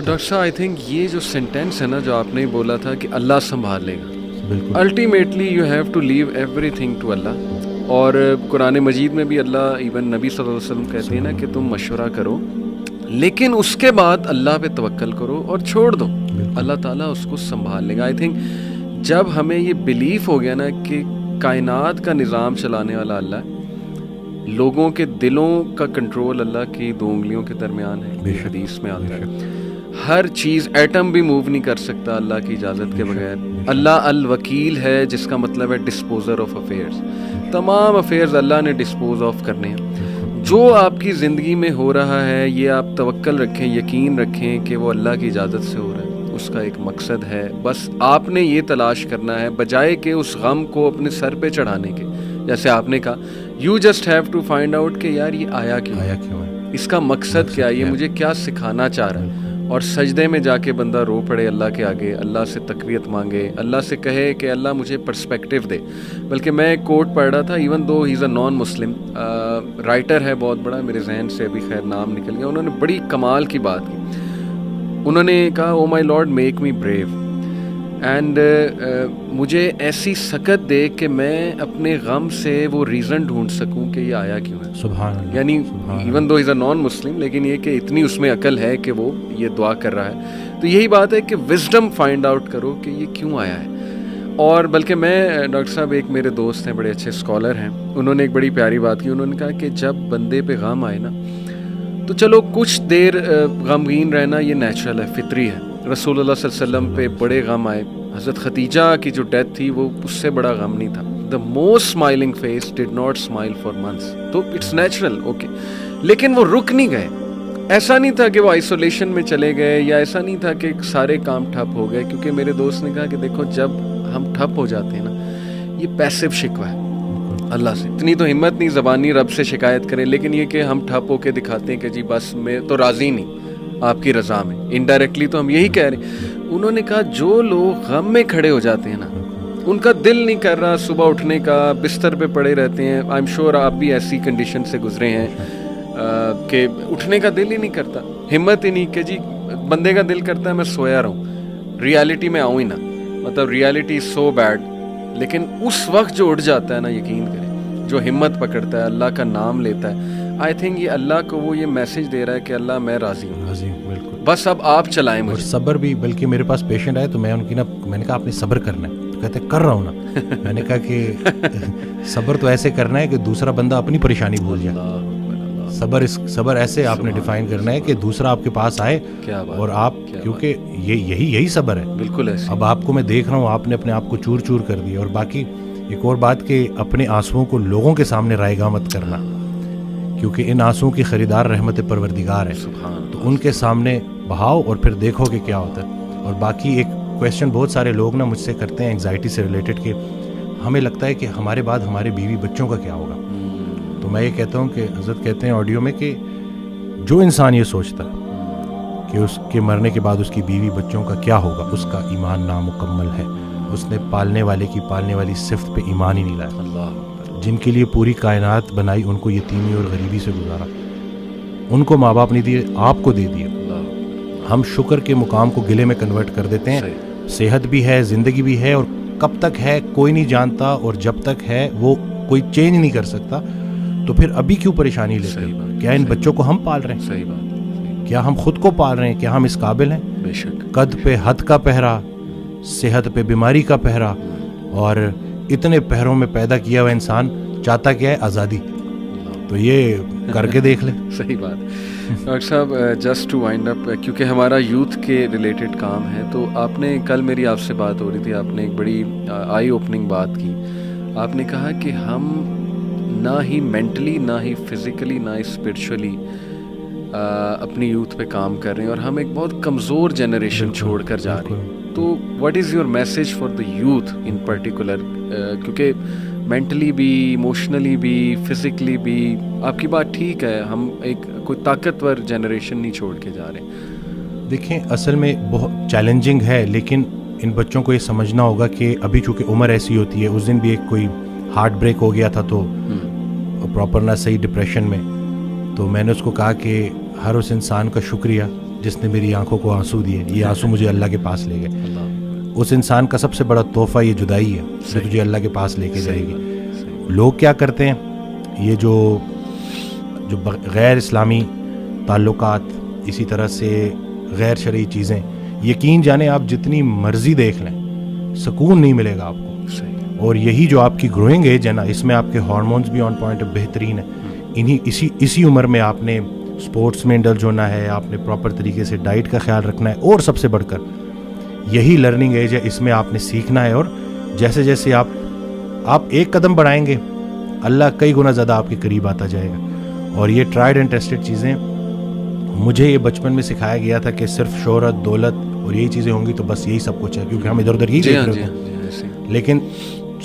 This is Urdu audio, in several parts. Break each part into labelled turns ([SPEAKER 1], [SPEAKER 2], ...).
[SPEAKER 1] ڈاکٹر صاحب آئی تھنک یہ جو سینٹینس ہے نا جو آپ نے بولا تھا کہ اللہ سنبھال لے گا،
[SPEAKER 2] بالکل
[SPEAKER 1] ultimately you have to leave everything to اللہ. اور قرآن مجید میں بھی اللہ ایون نبی صلی اللہ علیہ وسلم کہتے ہیں نا کہ تم مشورہ کرو لیکن اس کے بعد اللہ پہ توکل کرو اور چھوڑ دو، اللہ تعالیٰ اس کو سنبھال لے گا. آئی تھنک جب ہمیں یہ بلیف ہو گیا نا کہ کائنات کا نظام چلانے والا اللہ ہے، لوگوں کے دلوں کا کنٹرول اللہ کی 2 انگلیوں کے درمیان ہے، حدیث میں آتا ہے، ہر چیز ایٹم بھی موو نہیں کر سکتا اللہ کی اجازت کے بغیر. اللہ الوکیل ہے جس کا مطلب ہے ڈسپوزر آف افیئرز، تمام افیئرز اللہ نے ڈسپوز آف کرنے ہیں. جو آپ کی زندگی میں ہو رہا ہے یہ آپ توکل رکھیں، یقین رکھیں کہ وہ اللہ کی اجازت سے ہو رہا ہے، اس کا ایک مقصد ہے. بس آپ نے یہ تلاش کرنا ہے بجائے کہ اس غم کو اپنے سر پہ چڑھانے کے. جیسے آپ نے کہا you just have to find out کہ یار یہ آیا کیوں ہے، اس کا مقصد کیا ہے، یہ مجھے کیا سکھانا چاہ رہا ہے. اور سجدے میں جا کے بندہ رو پڑے اللہ کے آگے، اللہ سے تقویت مانگے، اللہ سے کہے کہ اللہ مجھے پرسپیکٹیو دے. بلکہ میں ایک کوٹ پڑھ رہا تھا، ایون دو ہی از اے نان مسلم رائٹر ہے بہت بڑا، میرے ذہن سے ابھی خیر نام نکل گیا، انہوں نے بڑی کمال کی بات کی. انہوں نے کہا oh my Lord make me brave and مجھے ایسی سکت دے کہ میں اپنے غم سے وہ ریزن ڈھونڈ سکوں کہ یہ آیا کیوں ہے.
[SPEAKER 2] سبحان اللہ.
[SPEAKER 1] یعنی ایون دو از اے نان مسلم لیکن یہ کہ اتنی اس میں عقل ہے کہ وہ یہ دعا کر رہا ہے. تو یہی بات ہے کہ وزڈم فائنڈ آؤٹ کرو کہ یہ کیوں آیا ہے. اور بلکہ میں ڈاکٹر صاحب ایک میرے دوست ہیں بڑے اچھے اسکالر ہیں، انہوں نے ایک بڑی پیاری بات کی. انہوں نے کہا کہ جب بندے پہ غم آئے نا تو چلو کچھ دیر غمگین رہنا یہ نیچرل ہے، فطری ہے. رسول اللہ صلی اللہ علیہ وسلم پہ بڑے غم آئے، حضرت خدیجہ کی جو ڈیتھ تھی وہ اس سے بڑا غم نہیں تھا. The most smiling face did not smile for months, تو اٹس نیچرل اوکے. لیکن وہ رک نہیں گئے، ایسا نہیں تھا کہ وہ آئسولیشن میں چلے گئے یا ایسا نہیں تھا کہ سارے کام ٹھپ ہو گئے. کیونکہ میرے دوست نے کہا کہ دیکھو جب ہم ٹھپ ہو جاتے ہیں نا یہ پیسو شکوہ ہے اللہ سے. اتنی تو ہمت نہیں زبانی رب سے شکایت کریں، لیکن یہ کہ ہم ٹھپ ہو کے دکھاتے ہیں کہ جی بس میں تو راضی نہیں آپ کی رضا میں، انڈائریکٹلی تو ہم یہی کہہ رہے ہیں. انہوں نے کہا جو لوگ غم میں کھڑے ہو جاتے ہیں نا ان کا دل نہیں کر رہا صبح اٹھنے کا، بستر پہ پڑے رہتے ہیں. آئی ایم شیور آپ بھی ایسی کنڈیشن سے گزرے ہیں کہ اٹھنے کا دل ہی نہیں کرتا، ہمت ہی نہیں کہ جی بندے کا دل کرتا ہے میں سویا رہوں، ریالٹی میں آؤں ہی نہ، مطلب ریالٹی از سو بیڈ. لیکن اس وقت جو اٹھ جاتا ہے نا یقین کریں، جو ہمت پکڑتا ہے اللہ کا نام لیتا ہے، آئی تھنک یہ اللہ کو وہ یہ میسج دے رہا ہے کہ اللہ میں راضی ہوں،
[SPEAKER 2] بالکل
[SPEAKER 1] بس اب آپ چلائیں مجھے.
[SPEAKER 2] اور صبر بھی، بلکہ میرے پاس پیشنٹ آئے تو میں ان کی میں نے کہا آپ نے صبر کرنا ہے، تو کہتے کر رہا ہوں نا. میں نے کہا کہ صبر تو ایسے کرنا ہے کہ دوسرا بندہ اپنی پریشانی بھول جائے. صبر ایسے آپ نے ڈیفائن کرنا ہے کہ دوسرا آپ کے پاس آئے اور آپ، کیونکہ یہی صبر ہے.
[SPEAKER 1] بالکل ایسے.
[SPEAKER 2] اب آپ کو میں دیکھ رہا ہوں آپ نے اپنے آپ کو چور چور کر دیا. اور باقی ایک اور بات کہ اپنے آنسوؤں کو لوگوں کے سامنے رائے گاہ مت کرنا، کیونکہ ان آنسوؤں کی خریدار رحمت پروردگار ہے، تو ان کے سامنے بہاؤ اور پھر دیکھو کہ کیا ہوتا ہے. اور باقی ایک کویسچن بہت سارے لوگ نا مجھ سے کرتے ہیں انگزائٹی سے ریلیٹڈ کہ ہمیں لگتا ہے کہ ہمارے بعد ہمارے بیوی بچوں کا کیا ہوگا. تو میں یہ کہتا ہوں کہ حضرت کہتے ہیں آڈیو میں کہ جو انسان یہ سوچتا ہے کہ اس کے مرنے کے بعد اس کی بیوی بچوں کا کیا ہوگا، اس کا ایمان نامکمل ہے. اس نے پالنے والے کی پالنے والی صفت پہ ایمان ہی نہیں لایا. اللہ جن کے لیے پوری کائنات بنائی ان کو یتیمی اور غریبی سے گزارا، ان کو ماں باپ نہیں دیے، آپ کو دے دیے. ہم شکر کے مقام کو گلے میں کنورٹ کر دیتے ہیں. صحت بھی ہے، زندگی بھی ہے، اور کب تک ہے کوئی نہیں جانتا، اور جب تک ہے وہ کوئی چینج نہیں کر سکتا. تو پھر ابھی کیوں پریشانی لیتے ہیں؟ کیا ان بچوں کو ہم پال رہے ہیں؟ صحیح بات. کیا ہم خود کو پال رہے ہیں؟ کیا ہم اس قابل ہیں؟ بے شک. قد پہ حد کا پہرا، صحت پہ بیماری کا پہرا، اور اتنے پہروں میں پیدا کیا ہوا انسان چاہتا کیا ہے؟ آزادی. تو یہ کر کے دیکھ لیں.
[SPEAKER 1] صحیح بات. ڈاکٹر صاحب جسٹ ٹو وائنڈ اپ، کیونکہ ہمارا یوتھ کے ریلیٹڈ کام ہے، تو آپ نے کل میری آپ سے بات ہو رہی تھی، آپ نے ایک بڑی آئی اوپننگ بات کی. آپ نے کہا کہ ہم نہ ہی مینٹلی، نہ ہی فزیکلی، نہ ہی اسپرچولی اپنی یوتھ پہ کام کر رہے ہیں، اور ہم ایک بہت کمزور جنریشن چھوڑ کر جا رہے ہیں. تو what is your message for the youth in particular? کیونکہ مینٹلی بھی، ایموشنلی بھی، فزیکلی بھی آپ کی بات ٹھیک ہے، ہم ایک کوئی طاقتور جنریشن نہیں چھوڑ کے جا رہے.
[SPEAKER 2] دیکھیں اصل میں بہت چیلنجنگ ہے، لیکن ان بچوں کو یہ سمجھنا ہوگا کہ ابھی چونکہ عمر ایسی ہوتی ہے. اس دن بھی ایک کوئی ہارٹ بریک ہو گیا تھا تو پراپر نہ صحیح ڈپریشن میں، تو میں نے اس کو کہا کہ ہر اس انسان کا شکریہ جس نے میری آنکھوں کو آنسو دیے, یہ آنسو مجھے اللہ کے پاس لے گئے. اس انسان کا سب سے بڑا تحفہ یہ جدائی ہے جو تجھے اللہ کے پاس لے کے جائے گی. لوگ کیا کرتے ہیں, یہ جو غیر اسلامی تعلقات, اسی طرح سے غیر شرعی چیزیں, یقین جانیں آپ جتنی مرضی دیکھ لیں سکون نہیں ملے گا آپ کو. اور یہی جو آپ کی گروئنگ ایج ہے نا, اس میں آپ کے ہارمونز بھی آن پوائنٹ بہترین ہیں. اسی عمر میں آپ نے سپورٹس میں انڈلج ہونا ہے, آپ نے پراپر طریقے سے ڈائٹ کا خیال رکھنا ہے, اور سب سے بڑھ کر یہی لرننگ ایج ہے, اس میں آپ نے سیکھنا ہے. اور جیسے جیسے آپ ایک قدم بڑھائیں گے اللہ کئی گنا زیادہ آپ کے قریب آتا جائے گا. اور یہ ٹرائیڈ اینڈ ٹیسٹڈ چیزیں, مجھے یہ بچپن میں سکھایا گیا تھا کہ صرف شہرت, دولت اور یہی چیزیں ہوں گی تو بس یہی سب کچھ ہے, کیونکہ ہم ادھر ادھر یہی دیکھ رہے تھے. لیکن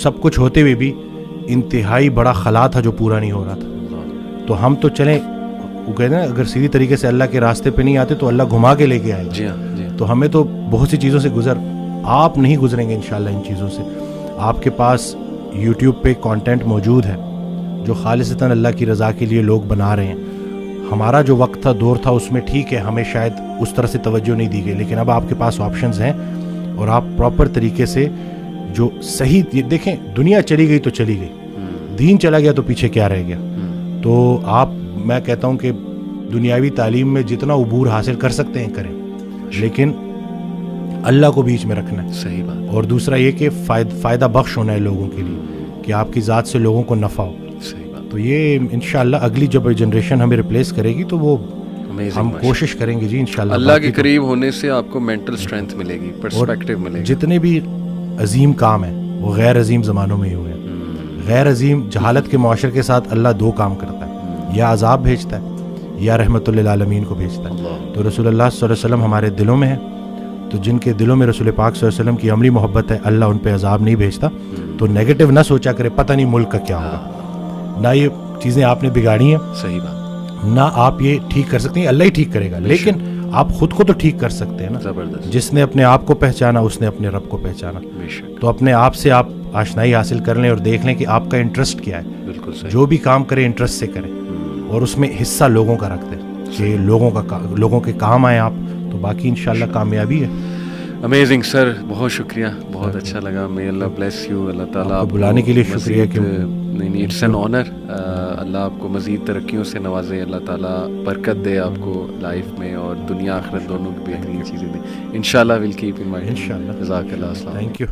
[SPEAKER 2] سب کچھ ہوتے ہوئے بھی انتہائی بڑا خلا تھا جو پورا نہیں ہو رہا تھا. تو ہم تو چلیں, وہ کہتے ہیں اگر سیدھی طریقے سے اللہ کے راستے پہ نہیں آتے تو اللہ گھما کے لے کے آئے گا. تو ہمیں تو بہت سی چیزوں سے آپ نہیں گزریں گے انشاءاللہ ان چیزوں سے. آپ کے پاس یوٹیوب پہ کانٹینٹ موجود ہے جو خالصتاً اللہ کی رضا کے لیے لوگ بنا رہے ہیں. ہمارا جو وقت تھا, دور تھا, اس میں ٹھیک ہے ہمیں شاید اس طرح سے توجہ نہیں دی گئی, لیکن اب آپ کے پاس آپشنز ہیں اور آپ پراپر طریقے سے جو صحیح, دیکھیں دنیا چلی گئی تو چلی گئی, دین چلا گیا تو پیچھے کیا رہ گیا. تو میں کہتا ہوں کہ دنیاوی تعلیم میں جتنا عبور حاصل کر سکتے ہیں کریں, لیکن اللہ کو بیچ میں رکھنا ہے.
[SPEAKER 1] صحیح بات.
[SPEAKER 2] اور دوسرا یہ کہ فائدہ بخش ہونا ہے لوگوں کے لیے, کہ آپ کی ذات سے لوگوں کو نفع ہو.
[SPEAKER 1] صحیح بات.
[SPEAKER 2] تو یہ انشاءاللہ اگلی جب جنریشن ہمیں ریپلیس کرے گی تو وہ ہم کوشش کریں گے جی انشاءاللہ.
[SPEAKER 1] اللہ کے قریب ہونے سے آپ کو مینٹل اسٹرینتھ ملے گی, پرسپیکٹیو ملے گا.
[SPEAKER 2] جتنے بھی عظیم کام ہیں وہ غیر عظیم زمانوں میں ہی ہوئے ہیں. غیر عظیم جہالت کے معاشرے کے ساتھ اللہ دو کام کرتا ہے, یا عذاب بھیجتا ہے یا رحمت للعالمین کو بھیجتا ہے. تو رسول اللہ صلی اللہ علیہ وسلم ہمارے دلوں میں ہے, تو جن کے دلوں میں رسول پاک صلی اللہ علیہ وسلم کی عملی محبت ہے اللہ ان پہ عذاب نہیں بھیجتا. تو نیگیٹو نہ سوچا کرے پتہ نہیں ملک کا کیا ہوگا, نہ یہ چیزیں آپ نے بگاڑی ہیں,
[SPEAKER 1] صحیح بات,
[SPEAKER 2] نہ آپ یہ ٹھیک کر سکتے ہیں, اللہ ہی ٹھیک کرے گا. لیکن آپ خود کو تو ٹھیک کر سکتے ہیں نا.
[SPEAKER 1] زبردست.
[SPEAKER 2] جس نے اپنے آپ کو پہچانا اس نے اپنے رب کو پہچانا. تو اپنے آپ سے آپ آشنائی حاصل کر لیں اور دیکھ لیں کہ آپ کا انٹرسٹ کیا ہے.
[SPEAKER 1] بالکل صحیح.
[SPEAKER 2] جو بھی کام کریں انٹرسٹ سے کریں, اور اس میں حصہ لوگوں کا رکھ دیں کہ لوگوں کے کام آئیں آپ, تو باقی انشاءاللہ کامیابی ہے.
[SPEAKER 1] امیزنگ سر, بہت شکریہ, بہت اچھا لگا. may اللہ بلیس یو. اللہ تعالیٰ آپ کو
[SPEAKER 2] بلانے کے لیے شکریہ. کہ
[SPEAKER 1] نہیں اٹس این آنر. اللہ آپ کو مزید ترقیوں سے نوازے, اللہ تعالیٰ برکت دے آپ کو لائف میں, اور دنیا آخرت دونوں کی بہترین چیزیں دیں انشاءاللہ. ول کیپ ان مائنڈ انشاءاللہ. جزاک اللہ. السلام.
[SPEAKER 2] Thank you.